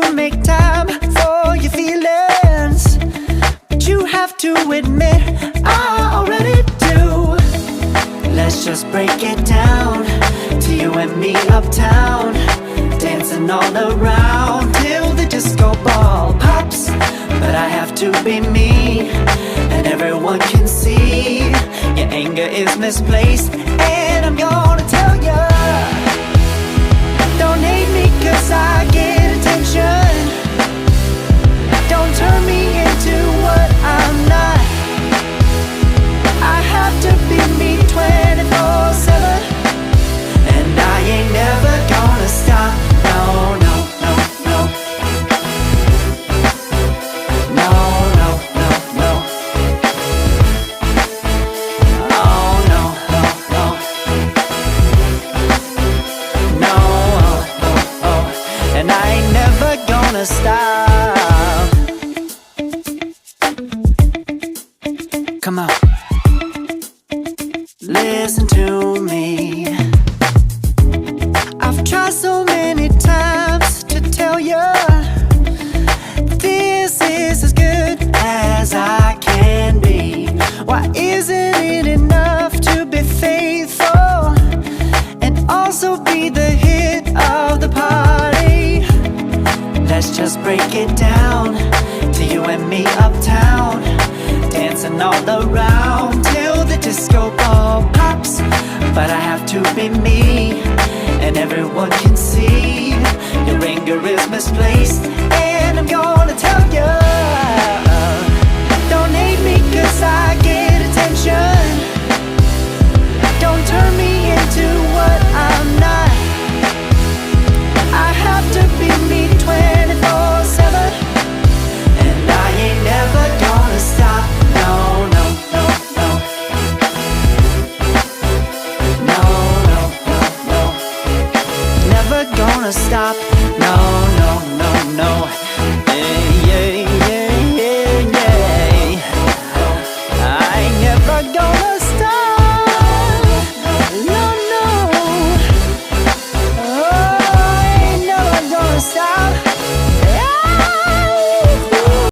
to make time for your feelings, but you have to admit I already do. Let's just break it down to you and me uptown, dancing all around till the disco ball pops. But I have to be me, and everyone can see your anger is misplaced. And I'm gonna tell ya, don't hate me 'cause I get attention. Don't turn me into what I'm not. I have to be me 24/7, and I ain't never gonna stop. No, no, no, no. No, no, no, no. Oh, no, no, no. No, oh, oh, oh. And I ain't never gonna stop. Come on, listen to me. I've tried so many times to tell you this is as good as I can be. Why isn't it enough to be faithful and also be the hit of the party? Let's just break it down to you and me uptown, dancing all around till the disco ball pops. But I have to be me, and everyone can see your anger is misplaced.